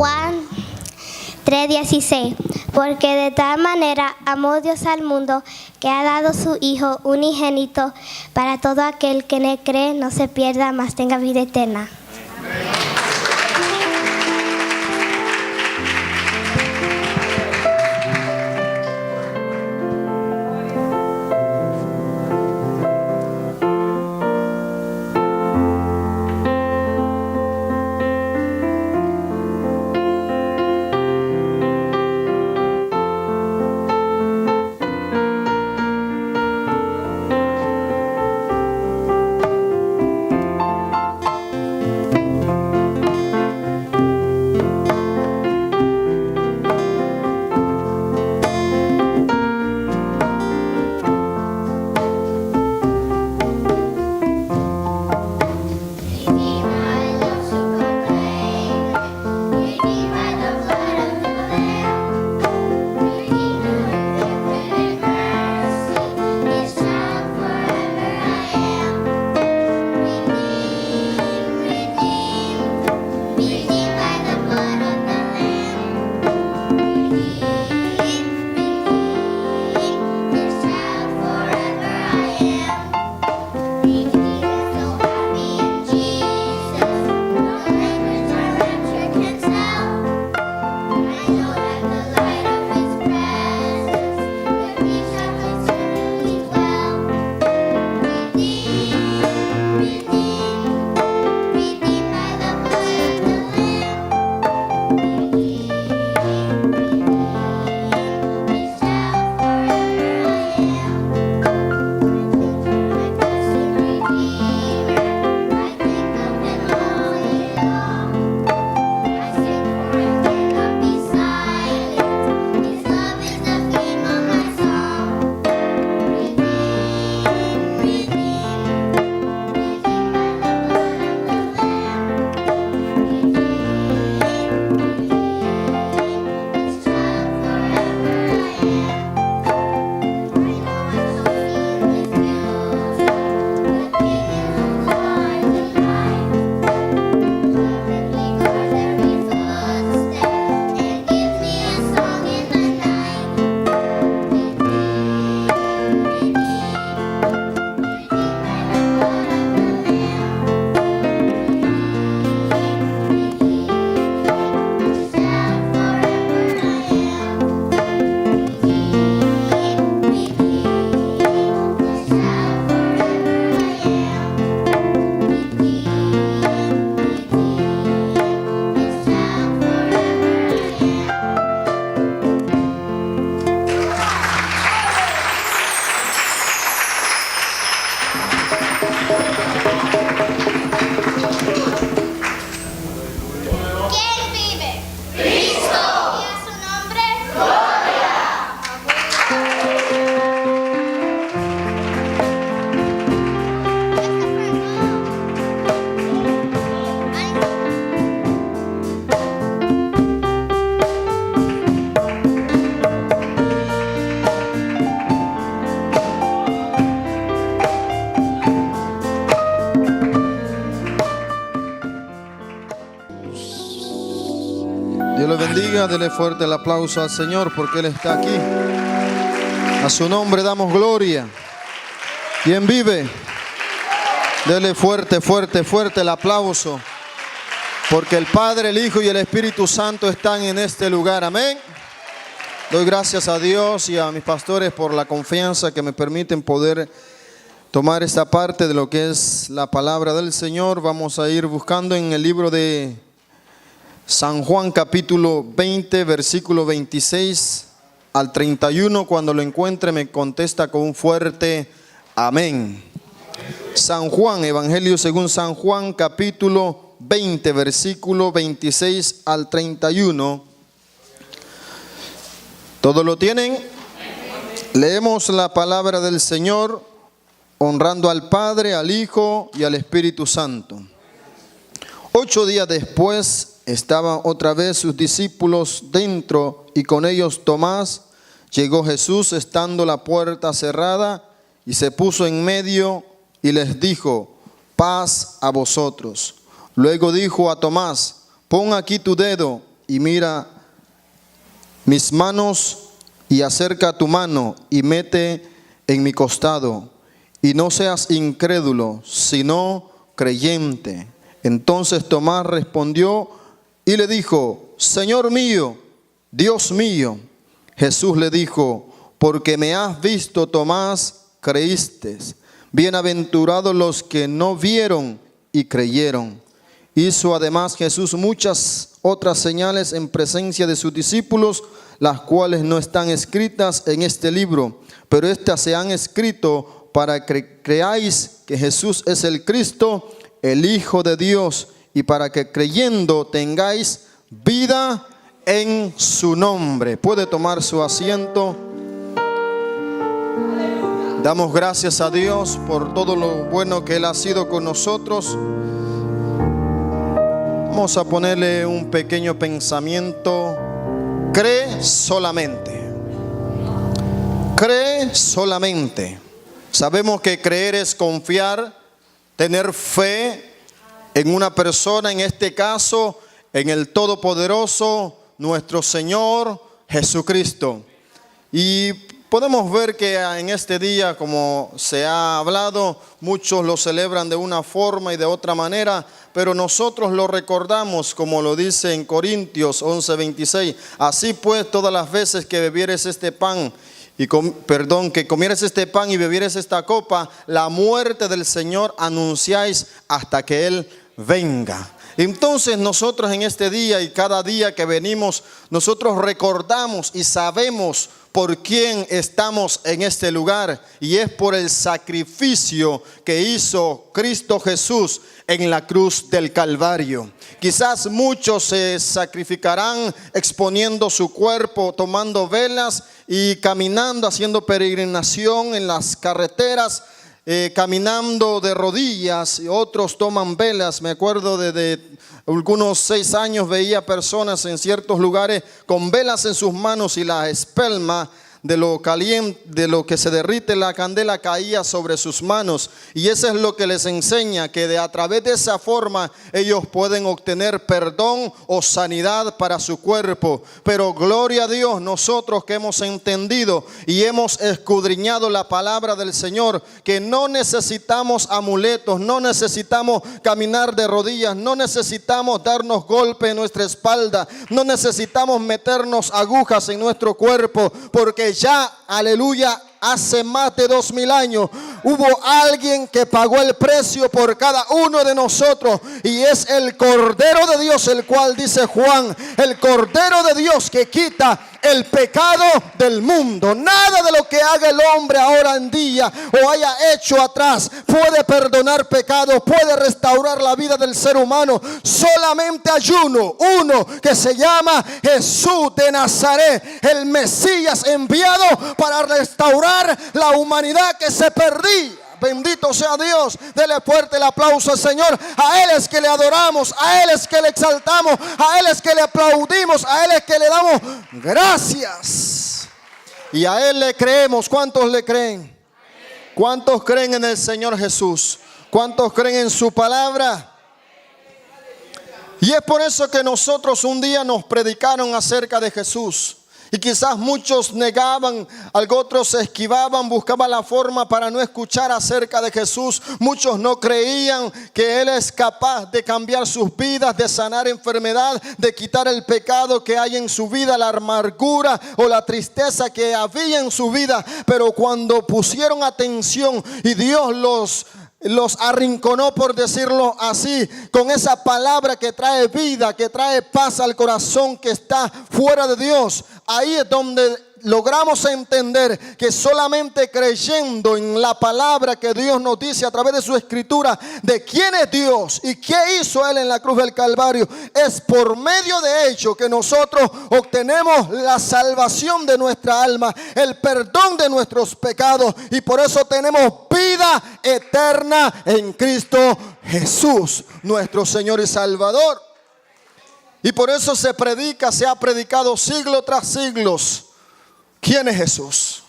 Juan 3:16, porque de tal manera amó Dios al mundo que ha dado su Hijo unigénito para todo aquel que en él cree no se pierda, mas tenga vida eterna. Dios lo bendiga, dele fuerte el aplauso al Señor porque Él está aquí. A su nombre damos gloria. ¿Quién vive? Dele fuerte, fuerte, fuerte el aplauso. Porque el Padre, el Hijo y el Espíritu Santo están en este lugar. Amén. Doy gracias a Dios y a mis pastores por la confianza que me permiten poder tomar esta parte de lo que es la palabra del Señor. Vamos a ir buscando en el libro de San Juan capítulo 20, versículo 26 al 31. Cuando lo encuentre me contesta con un fuerte amén. San Juan, Evangelio según San Juan capítulo 20, versículo 26 al 31. ¿Todos lo tienen? Leemos la palabra del Señor, honrando al Padre, al Hijo y al Espíritu Santo. 8 días después estaban otra vez sus discípulos dentro y con ellos Tomás. Llegó Jesús estando la puerta cerrada y se puso en medio y les dijo: paz a vosotros. Luego dijo a Tomás: pon aquí tu dedo y mira mis manos y acerca tu mano y mete en mi costado, y no seas incrédulo, sino creyente. Entonces Tomás respondió y le dijo: Señor mío, Dios mío. Jesús le dijo: porque me has visto, Tomás, creíste. Bienaventurados los que no vieron y creyeron. Hizo además Jesús muchas otras señales en presencia de sus discípulos, las cuales no están escritas en este libro, pero estas se han escrito para que creáis que Jesús es el Cristo, el Hijo de Dios, y para que creyendo tengáis vida en su nombre. Puede tomar su asiento. Damos gracias a Dios por todo lo bueno que Él ha sido con nosotros. Vamos a ponerle un pequeño pensamiento. Cree solamente. Cree solamente. Sabemos que creer es confiar, tener fe en una persona, en este caso, en el Todopoderoso, nuestro Señor Jesucristo. Y podemos ver que en este día, como se ha hablado, muchos lo celebran de una forma y de otra manera, pero nosotros lo recordamos como lo dice en Corintios 11:26. Así pues, todas las veces que bebieres este pan, que comieres este pan y bebieres esta copa, la muerte del Señor anunciáis hasta que Él venga. Entonces nosotros en este día y cada día que venimos, nosotros recordamos y sabemos por quién estamos en este lugar, y es por el sacrificio que hizo Cristo Jesús en la cruz del Calvario. Quizás muchos se sacrificarán exponiendo su cuerpo, tomando velas y caminando, haciendo peregrinación en las carreteras, caminando de rodillas, y otros toman velas. Me acuerdo de algunos 6 años veía personas en ciertos lugares con velas en sus manos, y la espelma de lo caliente, de lo que se derrite la candela, caía sobre sus manos. Y eso es lo que les enseña, que a través de esa forma ellos pueden obtener perdón o sanidad para su cuerpo. Pero gloria a Dios, nosotros que hemos entendido y hemos escudriñado la palabra del Señor, que no necesitamos amuletos, no necesitamos caminar de rodillas, no necesitamos darnos golpes en nuestra espalda, no necesitamos meternos agujas en nuestro cuerpo, porque ya, aleluya, hace más de 2000 años hubo alguien que pagó el precio por cada uno de nosotros, y es el Cordero de Dios, el cual dice Juan, el Cordero de Dios que quita el pecado del mundo. Nada de lo que haga el hombre ahora en día o haya hecho atrás puede perdonar pecados, puede restaurar la vida del ser humano. Solamente hay uno que se llama Jesús de Nazaret, el Mesías enviado para restaurar la humanidad que se perdía. Bendito sea Dios. Dele fuerte el aplauso al Señor. A Él es que le adoramos, a Él es que le exaltamos, a Él es que le aplaudimos, a Él es que le damos gracias. Y a Él le creemos. ¿Cuántos le creen? ¿Cuántos creen en el Señor Jesús? ¿Cuántos creen en su palabra? Y es por eso que nosotros un día nos predicaron acerca de Jesús. Y quizás muchos negaban, otros se esquivaban, buscaban la forma para no escuchar acerca de Jesús. Muchos no creían que Él es capaz de cambiar sus vidas, de sanar enfermedad, de quitar el pecado que hay en su vida, la amargura o la tristeza que había en su vida. Pero cuando pusieron atención y Dios los arrinconó, por decirlo así, con esa palabra que trae vida, que trae paz al corazón que está fuera de Dios, ahí es donde logramos entender que solamente creyendo en la palabra que Dios nos dice a través de su escritura de quién es Dios y qué hizo Él en la cruz del Calvario, es por medio de ello que nosotros obtenemos la salvación de nuestra alma, el perdón de nuestros pecados, y por eso tenemos vida eterna en Cristo Jesús, nuestro Señor y Salvador. Y por eso se ha predicado siglo tras siglos. ¿Quién es Jesús?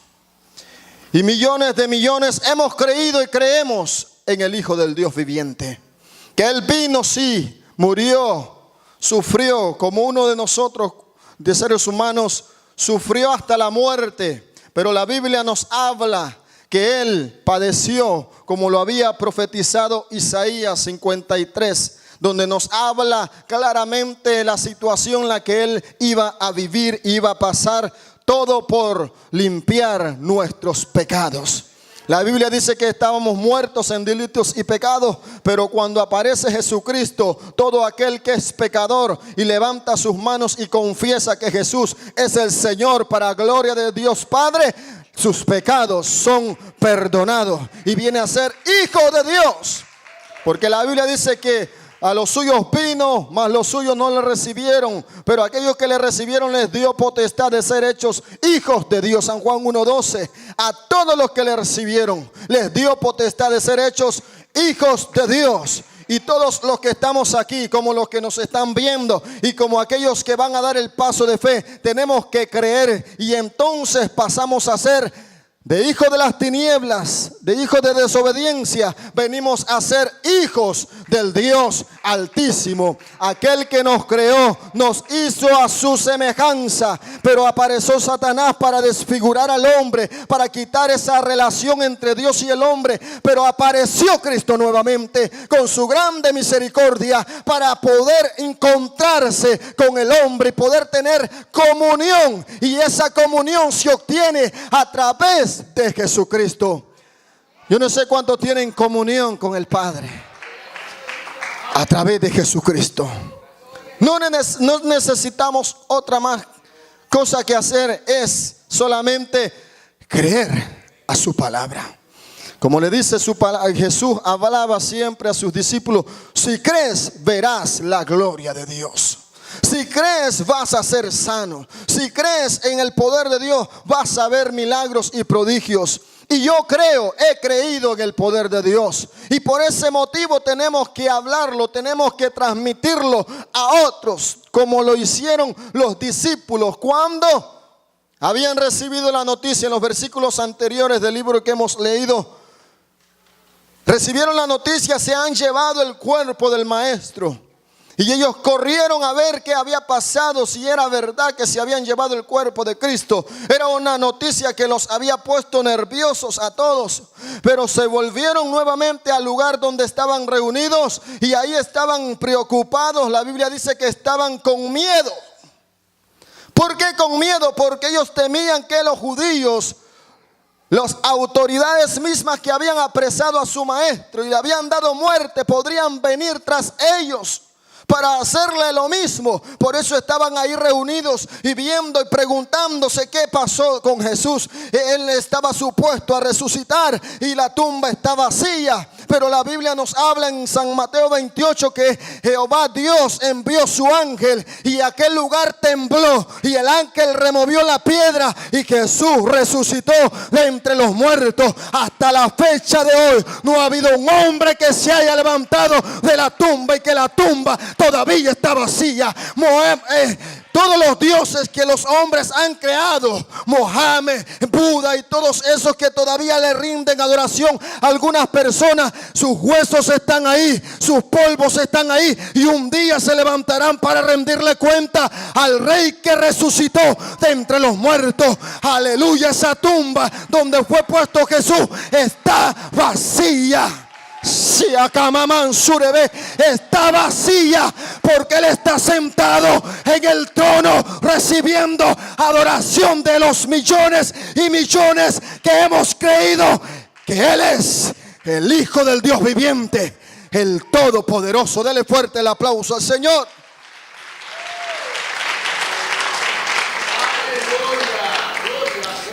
Y millones de millones hemos creído y creemos en el Hijo del Dios viviente. Que Él vino, sí, murió sufrió como uno de nosotros, de seres humanos, sufrió hasta la muerte. Pero la Biblia nos habla que Él padeció como lo había profetizado Isaías 53, donde nos habla claramente de la situación en la que Él iba a vivir, iba a pasar, todo por limpiar nuestros pecados. La Biblia dice que estábamos muertos en delitos y pecados, pero cuando aparece Jesucristo, todo aquel que es pecador y levanta sus manos y confiesa que Jesús es el Señor para gloria de Dios Padre, sus pecados son perdonados y viene a ser hijo de Dios. Porque la Biblia dice que a los suyos vino, mas los suyos no le recibieron, pero aquellos que le recibieron les dio potestad de ser hechos hijos de Dios. San Juan 1:12. A todos los que le recibieron les dio potestad de ser hechos hijos de Dios. Y todos los que estamos aquí, como los que nos están viendo y como aquellos que van a dar el paso de fe, tenemos que creer y entonces pasamos a ser de hijos de las tinieblas, de hijos de desobediencia, venimos a ser hijos del Dios Altísimo. Aquel que nos creó, nos hizo a su semejanza, pero apareció Satanás para desfigurar al hombre, para quitar esa relación entre Dios y el hombre. Pero apareció Cristo nuevamente con su grande misericordia para poder encontrarse con el hombre y poder tener comunión. Y esa comunión se obtiene a través de Jesucristo. Yo no sé cuántos tienen comunión con el Padre a través de Jesucristo. No necesitamos otra más cosa que hacer, es solamente creer a su palabra. Como le dice su palabra, Jesús hablaba siempre a sus discípulos: si crees, verás la gloria de Dios. Si crees, vas a ser sano. Si crees en el poder de Dios, vas a ver milagros y prodigios. Y yo creo, he creído en el poder de Dios. Y por ese motivo tenemos que hablarlo, tenemos que transmitirlo a otros, como lo hicieron los discípulos cuando habían recibido la noticia. En los versículos anteriores del libro que hemos leído, recibieron la noticia: se han llevado el cuerpo del maestro. Y ellos corrieron a ver qué había pasado, si era verdad que se habían llevado el cuerpo de Cristo. Era una noticia que los había puesto nerviosos a todos. Pero se volvieron nuevamente al lugar donde estaban reunidos y ahí estaban preocupados. La Biblia dice que estaban con miedo. ¿Por qué con miedo? Porque ellos temían que los judíos, las autoridades mismas que habían apresado a su maestro y le habían dado muerte, podrían venir tras ellos para hacerle lo mismo. Por eso estaban ahí reunidos y viendo y preguntándose qué pasó con Jesús. Él estaba supuesto a resucitar y la tumba está vacía. Pero la Biblia nos habla en San Mateo 28 que Jehová Dios envió su ángel y aquel lugar tembló y el ángel removió la piedra y Jesús resucitó de entre los muertos. Hasta la fecha de hoy no ha habido un hombre que se haya levantado de la tumba y que la tumba todavía está vacía. Todos los dioses que los hombres han creado, Mohammed, Buda y todos esos que todavía le rinden adoración a algunas personas, sus huesos están ahí, sus polvos están ahí y un día se levantarán para rendirle cuenta al Rey que resucitó de entre los muertos. Aleluya. Esa tumba donde fue puesto Jesús está vacía. Si Acamamán Surebe está vacía porque Él está sentado en el trono recibiendo adoración de los millones y millones que hemos creído que Él es el Hijo del Dios viviente, el Todopoderoso. Dele fuerte el aplauso al Señor.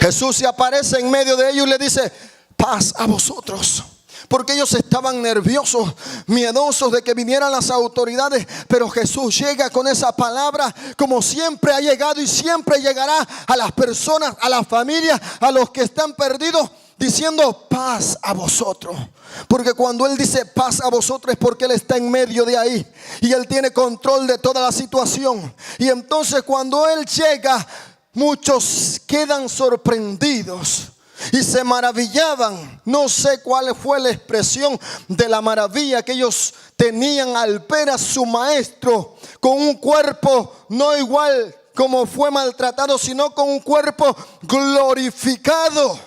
Jesús se aparece en medio de ellos y le dice: paz a vosotros. Porque ellos estaban nerviosos, miedosos de que vinieran las autoridades. Pero Jesús llega con esa palabra como siempre ha llegado y siempre llegará a las personas, a las familias, a los que están perdidos, diciendo paz a vosotros. Porque cuando Él dice paz a vosotros es porque Él está en medio de ahí y Él tiene control de toda la situación. Y entonces cuando Él llega, muchos quedan sorprendidos y se maravillaban. No sé cuál fue la expresión de la maravilla que ellos tenían al ver a su maestro con un cuerpo no igual como fue maltratado, sino con un cuerpo glorificado.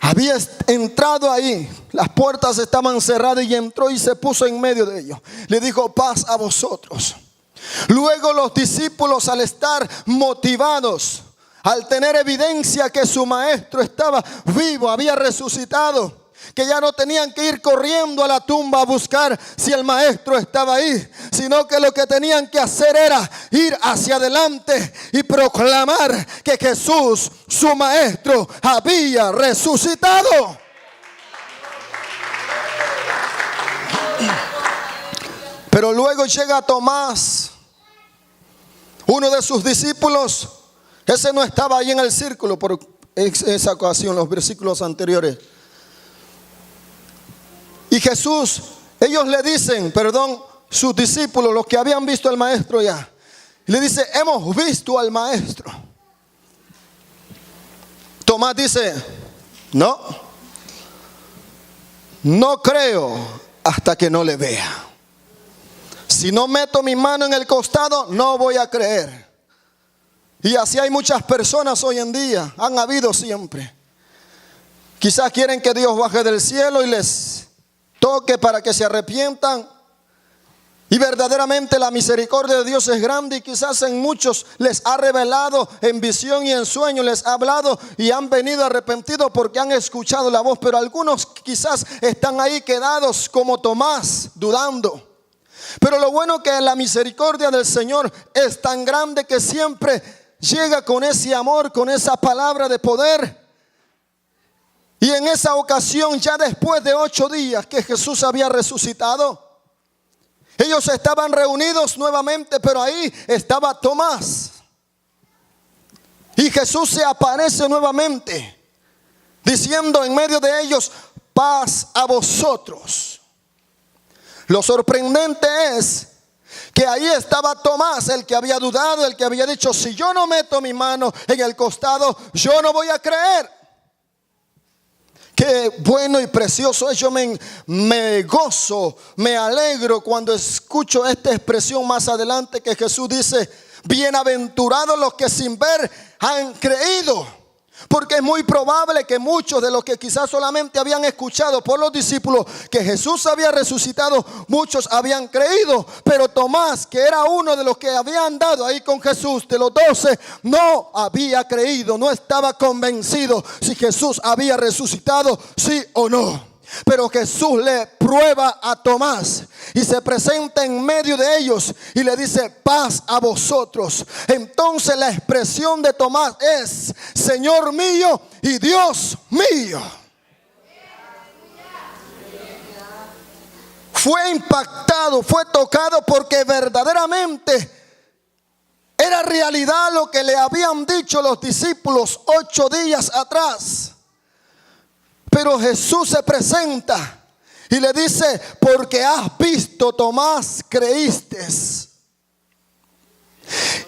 Había entrado ahí, las puertas estaban cerradas y entró y se puso en medio de ellos. Le dijo: paz a vosotros. Luego los discípulos, al estar motivados, al tener evidencia que su maestro estaba vivo, había resucitado, que ya no tenían que ir corriendo a la tumba a buscar si el maestro estaba ahí, sino que lo que tenían que hacer era ir hacia adelante y proclamar que Jesús, su maestro, había resucitado. Pero luego llega Tomás, uno de sus discípulos. Ese no estaba ahí en el círculo por esa ocasión, los versículos anteriores. Y Jesús, ellos le dicen, sus discípulos, los que habían visto al maestro ya, le dice: hemos visto al maestro. Tomás dice: no creo hasta que no le vea. Si no meto mi mano en el costado, no voy a creer. Y así hay muchas personas hoy en día, han habido siempre. Quizás quieren que Dios baje del cielo y les toque para que se arrepientan. Y verdaderamente la misericordia de Dios es grande, y quizás en muchos les ha revelado en visión y en sueño, les ha hablado y han venido arrepentidos porque han escuchado la voz. Pero algunos quizás están ahí quedados como Tomás, dudando. Pero lo bueno que la misericordia del Señor es tan grande que siempre llega con ese amor, con esa palabra de poder. Y en esa ocasión, ya después de 8 días que Jesús había resucitado, ellos estaban reunidos nuevamente, pero ahí estaba Tomás. Y Jesús se aparece nuevamente, diciendo en medio de ellos: paz a vosotros. Lo sorprendente es que ahí estaba Tomás, el que había dudado, el que había dicho: si yo no meto mi mano en el costado, yo no voy a creer. Qué bueno y precioso es. Yo me gozo, me alegro cuando escucho esta expresión más adelante, que Jesús dice: bienaventurados los que sin ver han creído. Porque es muy probable que muchos de los que quizás solamente habían escuchado por los discípulos que Jesús había resucitado, muchos habían creído. Pero Tomás, que era uno de los que había andado ahí con Jesús, de los 12, no había creído, no estaba convencido si Jesús había resucitado, sí o no. Pero Jesús le prueba a Tomás y se presenta en medio de ellos y le dice: paz a vosotros. Entonces la expresión de Tomás es: Señor mío y Dios mío. Fue impactado, fue tocado, porque verdaderamente era realidad lo que le habían dicho los discípulos 8 días atrás. Pero Jesús se presenta y le dice: porque has visto, Tomás, creíste.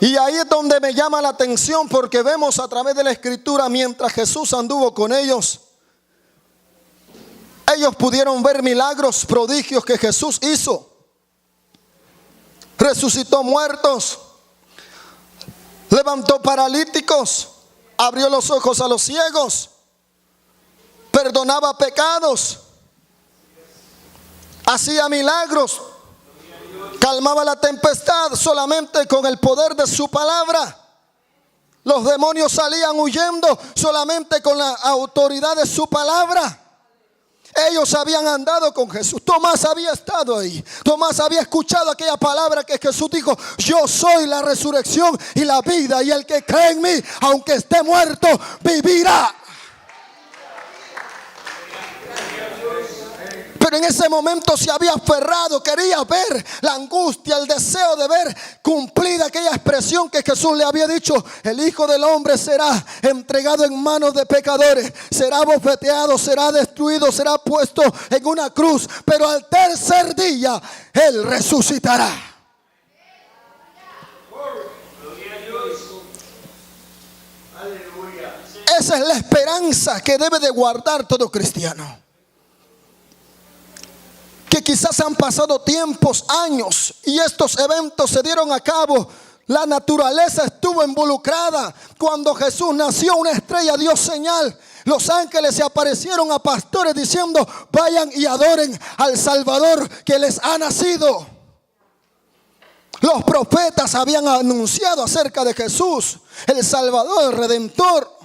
Y ahí es donde me llama la atención, porque vemos a través de la Escritura, mientras Jesús anduvo con ellos, ellos pudieron ver milagros, prodigios que Jesús hizo. Resucitó muertos, levantó paralíticos, abrió los ojos a los ciegos, perdonaba pecados, hacía milagros, calmaba la tempestad solamente con el poder de su palabra. Los demonios salían huyendo solamente con la autoridad de su palabra. Ellos habían andado con Jesús. Tomás había estado ahí. Tomás había escuchado aquella palabra que Jesús dijo: yo soy la resurrección y la vida, y el que cree en mí, aunque esté muerto, vivirá. Pero en ese momento se había aferrado, quería ver la angustia, el deseo de ver cumplida aquella expresión que Jesús le había dicho: el Hijo del Hombre será entregado en manos de pecadores, será bofeteado, será destruido, será puesto en una cruz, pero al tercer día Él resucitará. Esa es la esperanza que debe de guardar todo cristiano. Que quizás han pasado tiempos, años, y estos eventos se dieron a cabo, la naturaleza estuvo involucrada. Cuando Jesús nació, una estrella dio señal. Los ángeles se aparecieron a pastores diciendo: vayan y adoren al Salvador que les ha nacido. Los profetas habían anunciado acerca de Jesús, el Salvador, el Redentor.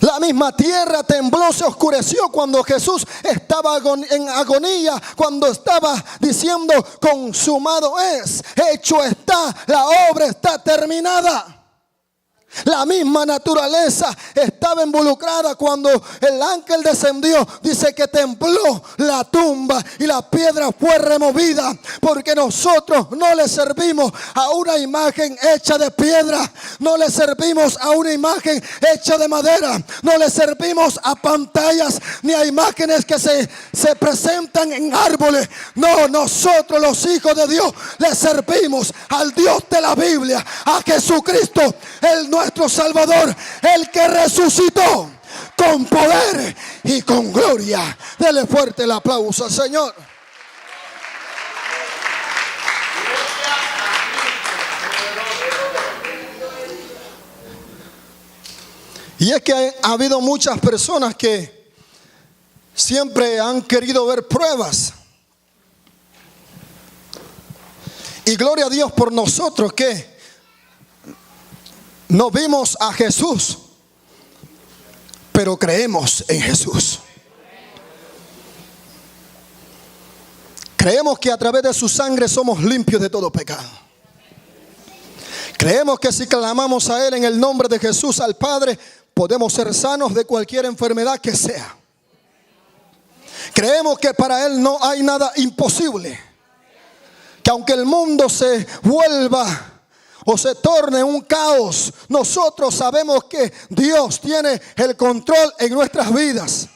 La misma tierra tembló, se oscureció cuando Jesús estaba en agonía, cuando estaba diciendo: consumado es, hecho está, la obra está terminada. La misma naturaleza estaba involucrada cuando el ángel descendió. Dice que tembló la tumba y la piedra fue removida, porque nosotros no le servimos a una imagen hecha de piedra, no le servimos a una imagen hecha de madera, no le servimos a pantallas ni a imágenes que se presentan en árboles. No, nosotros los hijos de Dios le servimos al Dios de la Biblia, a Jesucristo, el nuestro Salvador, el que resucitó con poder y con gloria. Dele fuerte el aplauso al Señor. Y es que ha habido muchas personas que siempre han querido ver pruebas. Y gloria a Dios por nosotros que no vimos a Jesús, pero creemos en Jesús. Creemos que a través de su sangre somos limpios de todo pecado. Creemos que si clamamos a Él en el nombre de Jesús al Padre, podemos ser sanos de cualquier enfermedad que sea. Creemos que para Él no hay nada imposible. Que aunque el mundo se vuelva o se torne un caos, nosotros sabemos que Dios tiene el control en nuestras vidas.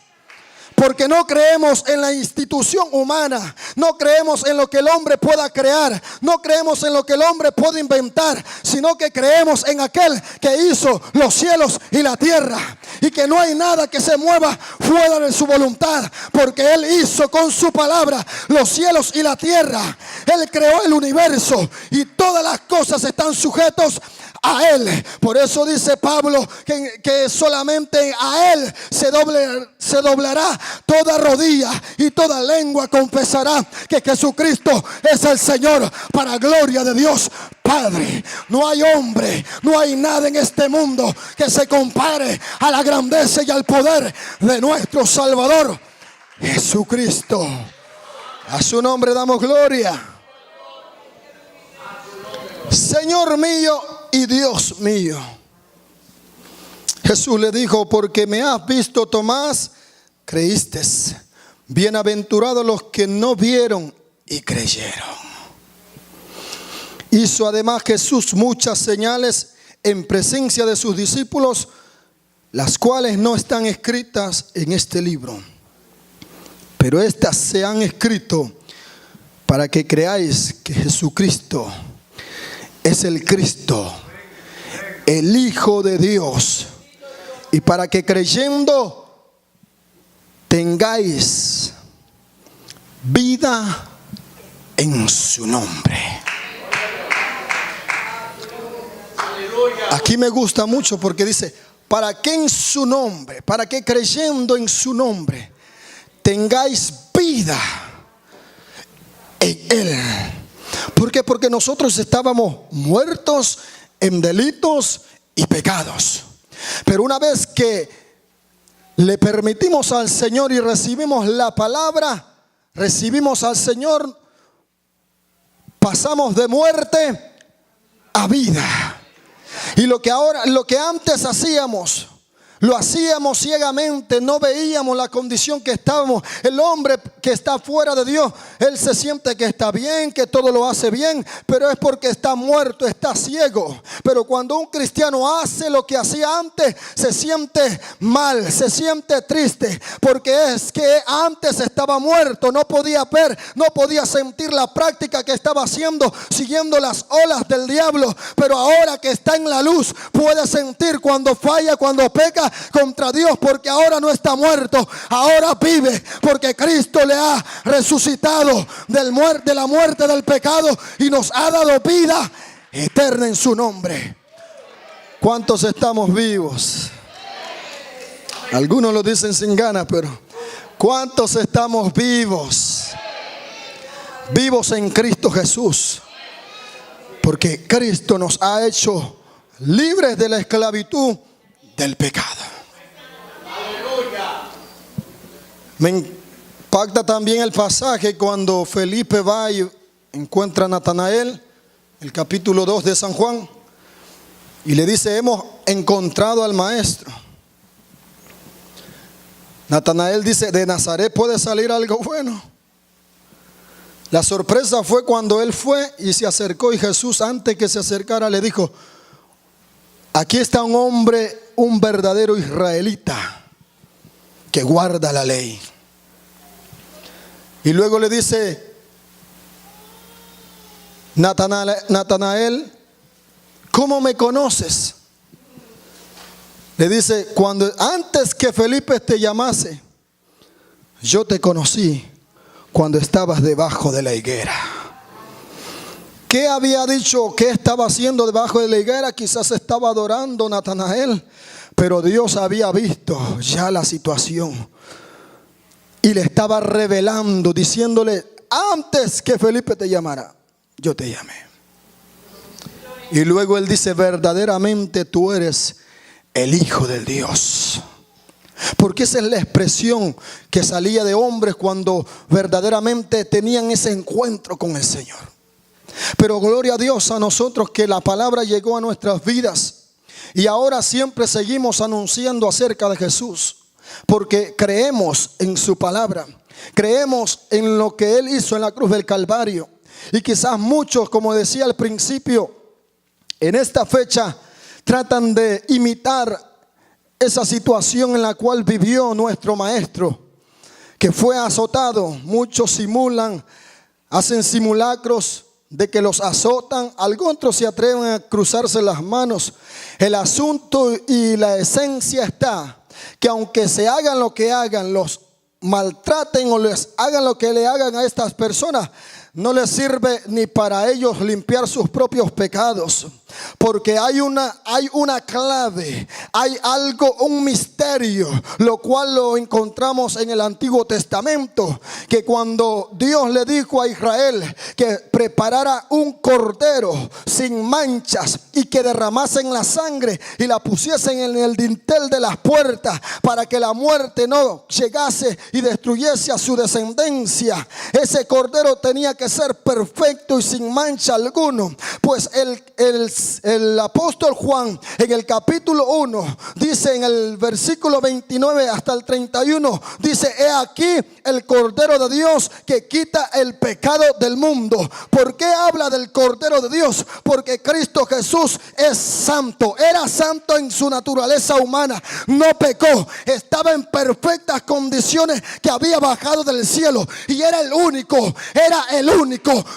Porque no creemos en la institución humana, no creemos en lo que el hombre pueda crear, no creemos en lo que el hombre puede inventar, sino que creemos en aquel que hizo los cielos y la tierra, y que no hay nada que se mueva fuera de su voluntad, porque Él hizo con su palabra los cielos y la tierra. Él creó el universo y todas las cosas están sujetas a Él. Por eso dice Pablo que solamente a Él se doblará toda rodilla y toda lengua confesará que Jesucristo es el Señor, para gloria de Dios Padre. No hay hombre, no hay nada en este mundo que se compare a la grandeza y al poder de nuestro Salvador Jesucristo. A su nombre damos gloria. Señor mío y Dios mío. Jesús le dijo: porque me has visto, Tomás, creíste. Bienaventurados los que no vieron y creyeron. Hizo además Jesús muchas señales en presencia de sus discípulos, las cuales no están escritas en este libro, pero estas se han escrito para que creáis que Jesucristo es el Cristo, el Hijo de Dios, y para que creyendo tengáis vida en su nombre. Aquí me gusta mucho porque dice: para que en su nombre, para que creyendo en su nombre tengáis vida en Él. ¿Por qué? Porque nosotros estábamos muertos en delitos y pecados. Pero una vez que le permitimos al Señor y recibimos la palabra, recibimos al Señor, pasamos de muerte a vida. Y lo que antes hacíamos, lo hacíamos ciegamente, no veíamos la condición que estábamos. El hombre que está fuera de Dios, él se siente que está bien, que todo lo hace bien, pero es porque está muerto, está ciego. Pero cuando un cristiano hace lo que hacía antes, se siente mal, se siente triste, porque es que antes estaba muerto, no podía ver, no podía sentir la práctica que estaba haciendo, siguiendo las olas del diablo. Pero ahora que está en la luz, puede sentir cuando falla, cuando peca, pelea contra Dios, porque ahora no está muerto, ahora vive, porque Cristo le ha resucitado de la muerte del pecado y nos ha dado vida eterna en su nombre. ¿Cuántos estamos vivos? Algunos lo dicen sin ganas, pero ¿cuántos estamos vivos? Vivos en Cristo Jesús, porque Cristo nos ha hecho libres de la esclavitud del pecado. Me impacta también el pasaje cuando Felipe va y encuentra a Natanael, el capítulo 2 de San Juan, y le dice: hemos encontrado al maestro. Natanael dice: ¿de Nazaret puede salir algo bueno? La sorpresa fue cuando él fue y se acercó, y Jesús, antes que se acercara, le dijo: aquí está un hombre, un verdadero israelita que guarda la ley. Y luego le dice Natanael: ¿cómo me conoces? Le dice: antes que Felipe te llamase, yo te conocí cuando estabas debajo de la higuera. ¿Qué había dicho? ¿Qué estaba haciendo debajo de la higuera? Quizás estaba adorando Natanael, pero Dios había visto ya la situación y le estaba revelando, diciéndole: antes que Felipe te llamara, yo te llamé. Y luego él dice: verdaderamente tú eres el Hijo del Dios. Porque esa es la expresión que salía de hombres cuando verdaderamente tenían ese encuentro con el Señor. Pero gloria a Dios a nosotros que la palabra llegó a nuestras vidas y ahora siempre seguimos anunciando acerca de Jesús, porque creemos en su palabra, creemos en lo que Él hizo en la cruz del Calvario. Y quizás muchos, como decía al principio, en esta fecha tratan de imitar esa situación en la cual vivió nuestro maestro, que fue azotado. Muchos simulan, hacen simulacros de que los azotan. Algunos se atreven a cruzarse las manos. El asunto y la esencia está que aunque se hagan lo que hagan, los maltraten o les hagan lo que le hagan a estas personas, no les sirve ni para ellos limpiar sus propios pecados, porque hay una clave, hay algo, un misterio, lo cual lo encontramos en el Antiguo Testamento, que cuando Dios le dijo a Israel que preparara un cordero sin manchas y que derramasen la sangre y la pusiesen en el dintel de las puertas para que la muerte no llegase y destruyese a su descendencia, ese cordero tenía que ser perfecto y sin mancha alguno. Pues el apóstol Juan en el capítulo 1 dice, en el versículo 29 hasta el 31, dice: he aquí el Cordero de Dios que quita el pecado del mundo. ¿Por qué habla del Cordero de Dios? Porque Cristo Jesús es santo, era santo en su naturaleza humana, no pecó, estaba en perfectas condiciones, que había bajado del cielo y era el único,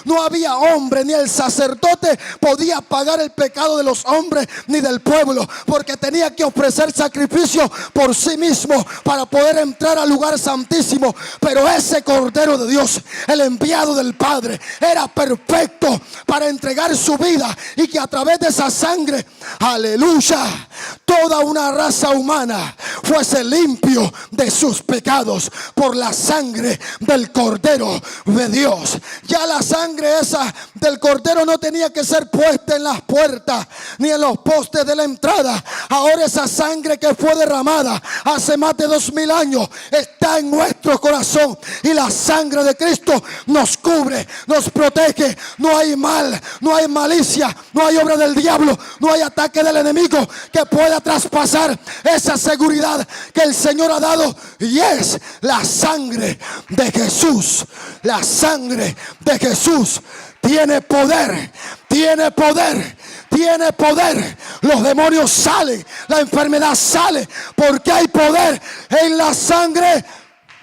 no había hombre, ni el sacerdote podía pagar el pecado de los hombres ni del pueblo, porque tenía que ofrecer sacrificio por sí mismo para poder entrar al lugar santísimo. Pero ese Cordero de Dios, el enviado del Padre, era perfecto para entregar su vida, y que a través de esa sangre, aleluya, toda una raza humana fuese limpio de sus pecados por la sangre del Cordero de Dios. Ya la sangre esa del Cordero no tenía que ser puesta en las puertas ni en los postes de la entrada. Ahora esa sangre que fue derramada hace más de 2000 años está en nuestro corazón, y la sangre de Cristo nos cubre, nos protege. No hay mal, no hay malicia, no hay obra del diablo, no hay ataque del enemigo que pueda traspasar esa seguridad que el Señor ha dado, y es la sangre de Jesús. La sangre de Jesús tiene poder, tiene poder, tiene poder. Los demonios salen, la enfermedad sale, porque hay poder en la sangre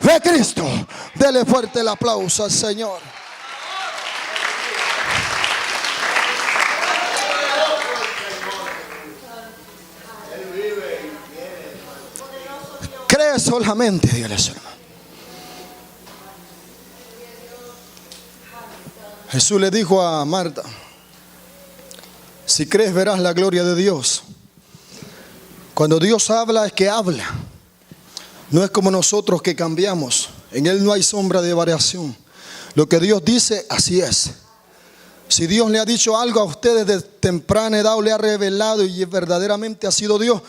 de Cristo. Dele fuerte el aplauso al Señor. crees solamente, dígale a su hermano. Jesús le dijo a Marta: si crees verás la gloria de Dios. Cuando Dios habla es que habla. No es como nosotros que cambiamos. En Él no hay sombra de variación. Lo que Dios dice, así es. Si Dios le ha dicho algo a ustedes de temprana edad o le ha revelado y verdaderamente ha sido Dios,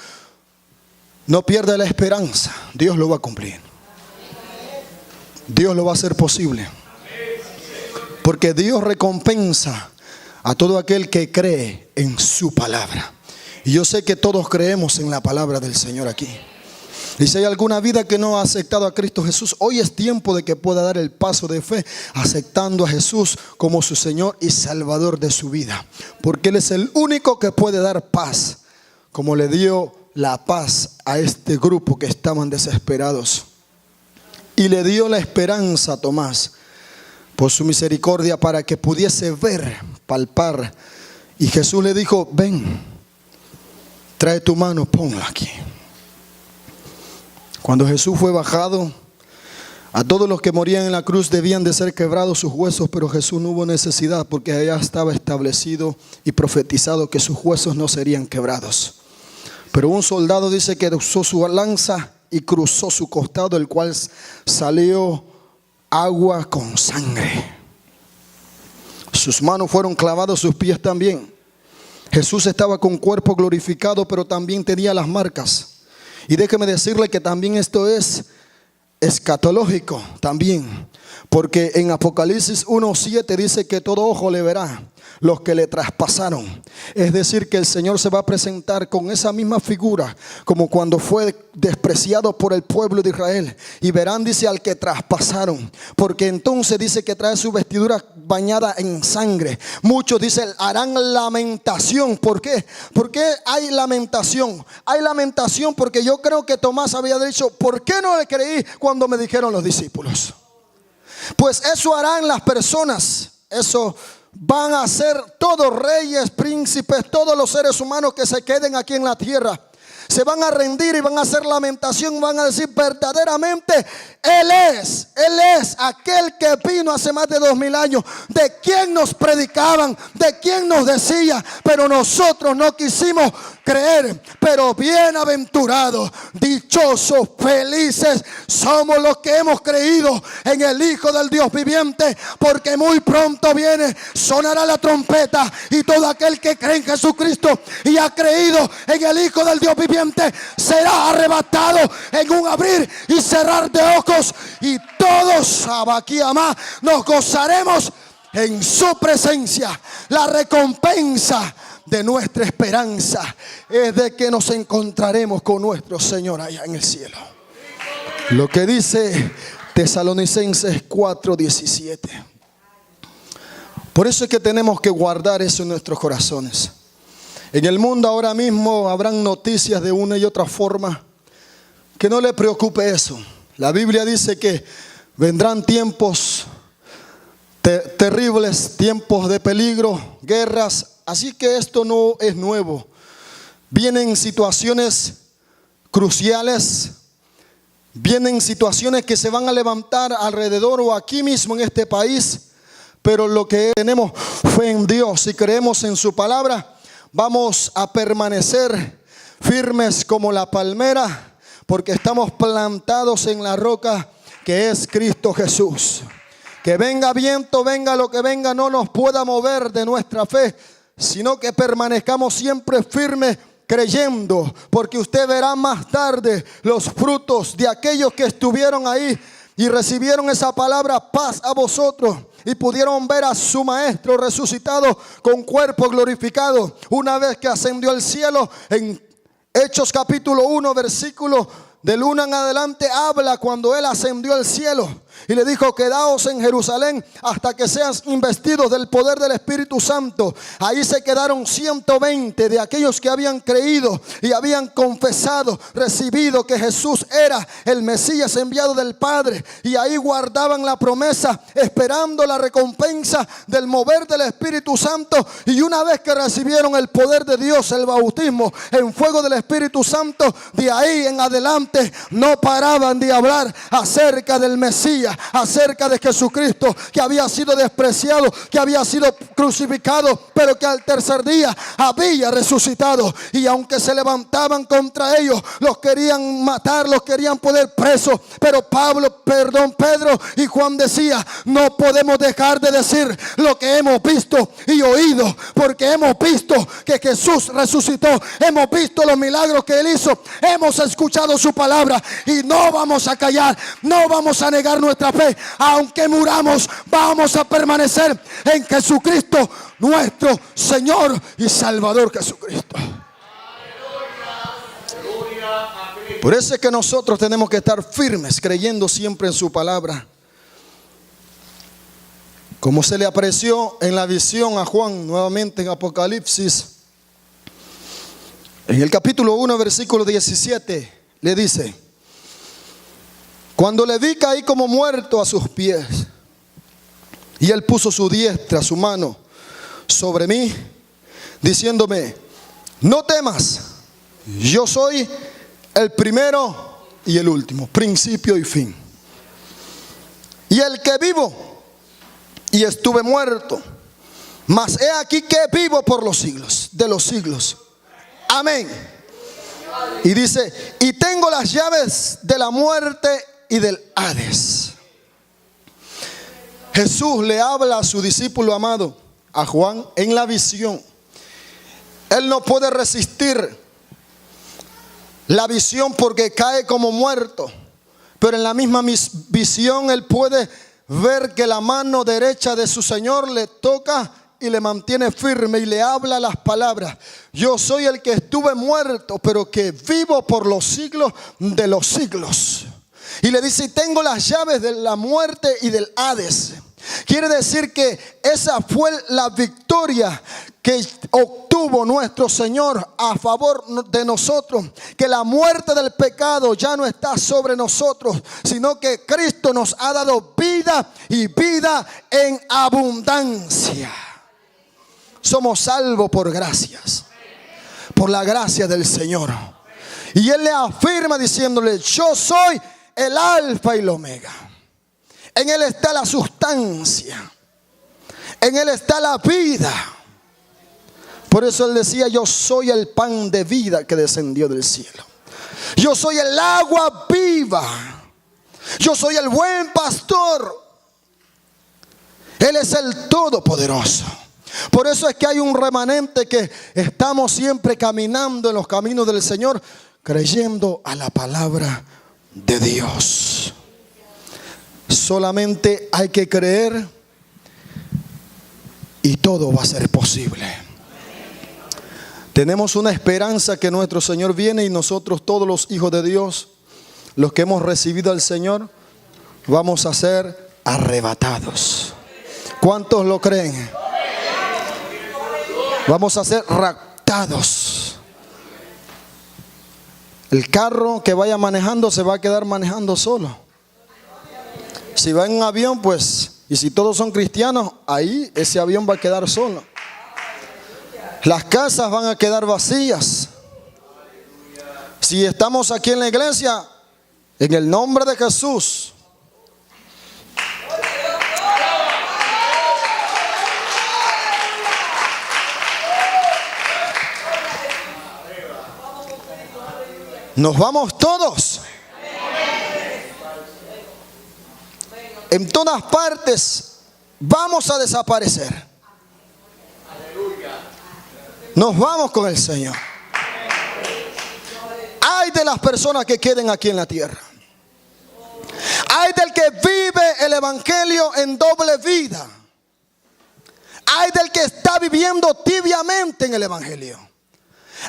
no pierda la esperanza. Dios lo va a cumplir. Dios lo va a hacer posible. Porque Dios recompensa a todo aquel que cree en su palabra. Y yo sé que todos creemos en la palabra del Señor aquí. Y si hay alguna vida que no ha aceptado a Cristo Jesús, hoy es tiempo de que pueda dar el paso de fe, aceptando a Jesús como su Señor y Salvador de su vida. Porque Él es el único que puede dar paz, como le dio la paz a este grupo que estaban desesperados. Y le dio la esperanza a Tomás, por su misericordia, para que pudiese ver, palpar. Y Jesús le dijo: ven, trae tu mano, ponla aquí. Cuando Jesús fue bajado, a todos los que morían en la cruz debían de ser quebrados sus huesos, pero Jesús no hubo necesidad, porque allá estaba establecido y profetizado que sus huesos no serían quebrados. Pero un soldado dice que usó su lanza y cruzó su costado, el cual salió agua con sangre. Sus manos fueron clavadas, sus pies también. Jesús estaba con cuerpo glorificado, pero también tenía las marcas. Y déjeme decirle que también esto es escatológico también, porque en Apocalipsis 1:7 dice que todo ojo le verá los que le traspasaron. Es decir, que el Señor se va a presentar con esa misma figura como cuando fue despreciado por el pueblo de Israel. Y verán, dice, al que traspasaron, porque entonces dice que trae su vestidura bañada en sangre. Muchos dicen harán lamentación. ¿Por qué? ¿Por qué hay lamentación? Hay lamentación porque yo creo que Tomás había dicho: ¿por qué no le creí cuando me dijeron los discípulos? Pues eso harán las personas. Eso van a ser todos reyes, príncipes, todos los seres humanos que se queden aquí en la tierra. Se van a rendir y van a hacer lamentación, van a decir: verdaderamente Él es aquel que vino hace más de 2000 años. De quien nos predicaban, de quien nos decía, pero nosotros no quisimos creer. Pero bienaventurados, dichosos, felices somos los que hemos creído en el Hijo del Dios viviente, porque muy pronto viene, sonará la trompeta, y todo aquel que cree en Jesucristo y ha creído en el Hijo del Dios viviente será arrebatado en un abrir y cerrar de ojos, y todos Abaquiamá nos gozaremos en su presencia. La recompensa de nuestra esperanza es de que nos encontraremos con nuestro Señor allá en el cielo. Lo que dice Tesalonicenses 4:17. Por eso es que tenemos que guardar eso en nuestros corazones. En el mundo ahora mismo habrán noticias de una y otra forma. Que no le preocupe eso. La Biblia dice que vendrán tiempos terribles, tiempos de peligro, guerras. Así que esto no es nuevo. Vienen situaciones cruciales. Vienen situaciones que se van a levantar alrededor o aquí mismo en este país. Pero lo que tenemos fe en Dios y creemos en su palabra, vamos a permanecer firmes como la palmera, porque estamos plantados en la roca que es Cristo Jesús. Que venga viento, venga lo que venga, no nos pueda mover de nuestra fe, sino que permanezcamos siempre firmes creyendo, porque usted verá más tarde los frutos de aquellos que estuvieron ahí y recibieron esa palabra: paz a vosotros. Y pudieron ver a su maestro resucitado con cuerpo glorificado una vez que ascendió al cielo. En Hechos capítulo 1 versículo del 1 en adelante habla cuando él ascendió al cielo. y le dijo: quedaos en Jerusalén hasta que sean investidos del poder del Espíritu Santo. Ahí se quedaron 120 de aquellos que habían creído y habían confesado, recibido que Jesús era el Mesías enviado del Padre, y ahí guardaban la promesa, esperando la recompensa del mover del Espíritu Santo. Y una vez que recibieron el poder de Dios, el bautismo en fuego del Espíritu Santo, de ahí en adelante no paraban de hablar acerca del Mesías, acerca de Jesucristo, que había sido despreciado, que había sido crucificado, pero que al tercer día había resucitado. Y aunque se levantaban contra ellos, los querían matar, los querían poner presos, pero Pedro y Juan decía: no podemos dejar de decir lo que hemos visto y oído, porque hemos visto que Jesús resucitó, hemos visto los milagros que Él hizo, hemos escuchado su palabra, y no vamos a callar, no vamos a negar nuestra fe. Aunque muramos, vamos a permanecer en Jesucristo, nuestro Señor y Salvador Jesucristo. Por eso es que nosotros tenemos que estar firmes, creyendo siempre en su palabra. Como se le apareció en la visión a Juan, nuevamente en Apocalipsis, en el capítulo 1, versículo 17, le dice: cuando le vi, caí como muerto a sus pies, y Él puso su diestra, su mano, sobre mí, diciéndome: no temas, yo soy el primero y el último, principio y fin, y el que vivo y estuve muerto, mas he aquí que vivo por los siglos de los siglos. Amén. Y dice: y tengo las llaves de la muerte y del Hades. Jesús le habla a su discípulo amado, a Juan, en la visión. Él no puede resistir la visión porque cae como muerto, pero en la misma visión él puede ver que la mano derecha de su Señor le toca y le mantiene firme, y le habla las palabras: yo soy el que estuve muerto, pero que vivo por los siglos de los siglos. Y le dice: y tengo las llaves de la muerte y del Hades. Quiere decir que esa fue la victoria que obtuvo nuestro Señor a favor de nosotros, que la muerte del pecado ya no está sobre nosotros, sino que Cristo nos ha dado vida, y vida en abundancia. Somos salvos por gracias, por la gracia del Señor. Y Él le afirma diciéndole: yo soy el alfa y el omega. En Él está la sustancia, en Él está la vida. Por eso Él decía: yo soy el pan de vida que descendió del cielo. Yo soy el agua viva. Yo soy el buen pastor. Él es el todopoderoso. Por eso es que hay un remanente que estamos siempre caminando en los caminos del Señor, creyendo a la palabra de Dios. Solamente hay que creer y todo va a ser posible. Tenemos una esperanza que nuestro Señor viene, y nosotros, todos los hijos de Dios, los que hemos recibido al Señor, vamos a ser arrebatados. ¿Cuántos lo creen? Vamos a ser raptados. El carro que vaya manejando se va a quedar manejando solo. Si va en un avión, pues, y si todos son cristianos, ahí ese avión va a quedar solo. Las casas van a quedar vacías. Si estamos aquí en la iglesia, en el nombre de Jesús, nos vamos todos. En todas partes vamos a desaparecer. Nos vamos con el Señor. Ay de las personas que queden aquí en la tierra. Ay del que vive el evangelio en doble vida. Ay del que está viviendo tibiamente en el evangelio.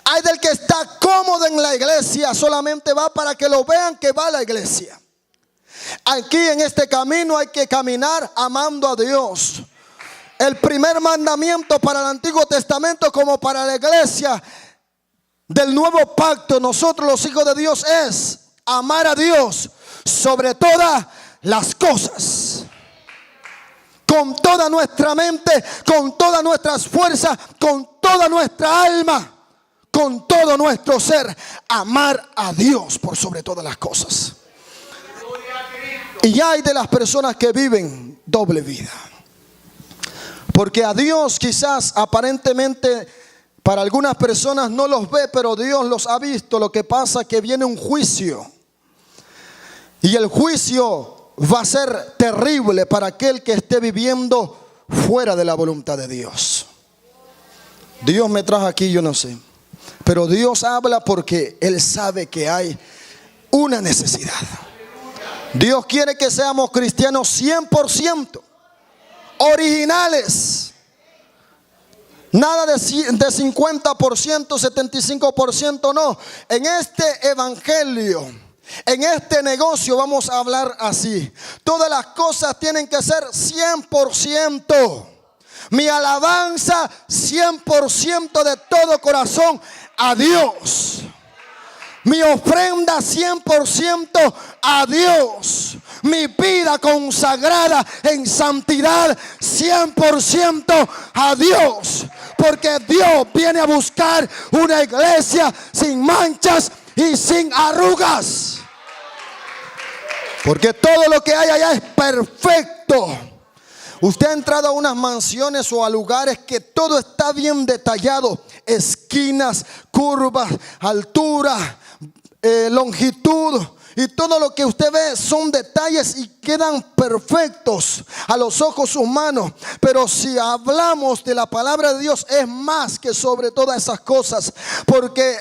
Ay del que está cómodo en la iglesia, solamente va para que lo vean que va a la iglesia. Aquí en este camino hay que caminar amando a Dios. El primer mandamiento para el Antiguo Testamento como para la iglesia del nuevo pacto, nosotros los hijos de Dios, es amar a Dios sobre todas las cosas. Con toda nuestra mente, con todas nuestras fuerzas, con toda nuestra alma, con todo nuestro ser. Amar a Dios por sobre todas las cosas. Y hay de las personas que viven doble vida. Porque a Dios quizás aparentemente para algunas personas no los ve, pero Dios los ha visto. Lo que pasa es que viene un juicio. Y el juicio va a ser terrible para aquel que esté viviendo fuera de la voluntad de Dios. Dios me trajo aquí, yo no sé. Pero Dios habla porque Él sabe que hay una necesidad. Dios quiere que seamos cristianos 100%. Originales. Nada de 50%, 75%, no. En este evangelio, en este negocio vamos a hablar así. Todas las cosas tienen que ser 100%. Mi alabanza 100% de todo corazón a Dios. Mi ofrenda 100% a Dios. Mi vida consagrada en santidad 100% a Dios. Porque Dios viene a buscar una iglesia sin manchas y sin arrugas. Porque todo lo que hay allá es perfecto. Usted ha entrado a unas mansiones o a lugares que todo está bien detallado. Esquinas, curvas, altura, longitud. Y todo lo que usted ve son detalles y quedan perfectos a los ojos humanos. Pero si hablamos de la palabra de Dios, es más que sobre todas esas cosas. Porque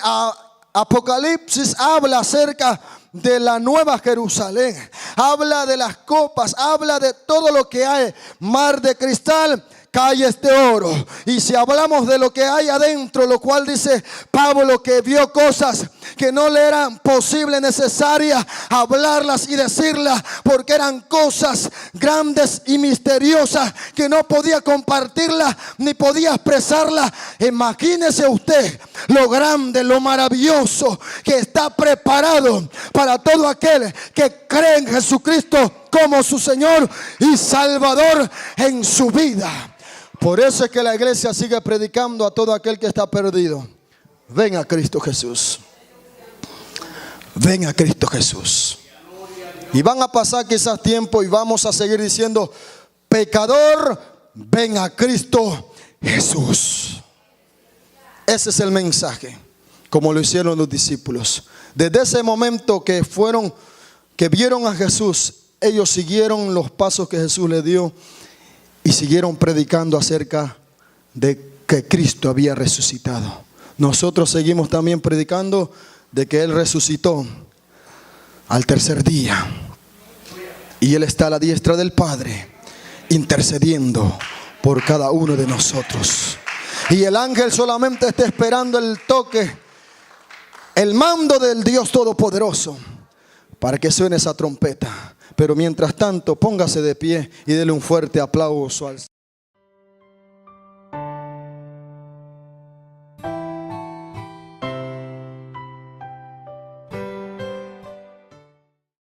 Apocalipsis habla acerca de la nueva Jerusalén. Habla de las copas, habla de todo lo que hay. Mar de cristal, calles de oro. Y si hablamos de lo que hay adentro, lo cual dice Pablo que vio cosas que no le eran posible, necesarias hablarlas y decirlas, porque eran cosas grandes y misteriosas que no podía compartirlas ni podía expresarlas. Imagínese usted lo grande, lo maravilloso que está preparado para todo aquel que cree en Jesucristo como su Señor y Salvador en su vida. Por eso es que la iglesia sigue predicando a todo aquel que está perdido: ven a Cristo Jesús. Ven a Cristo Jesús. Y van a pasar quizás tiempo y vamos a seguir diciendo: pecador, ven a Cristo Jesús. Ese es el mensaje, como lo hicieron los discípulos. Desde ese momento que vieron a Jesús, ellos siguieron los pasos que Jesús les dio y siguieron predicando acerca de que Cristo había resucitado. Nosotros seguimos también predicando de que Él resucitó al tercer día. Y Él está a la diestra del Padre, intercediendo por cada uno de nosotros. Y el ángel solamente está esperando el toque, el mando del Dios Todopoderoso, para que suene esa trompeta. Pero mientras tanto, póngase de pie y dele un fuerte aplauso al Señor.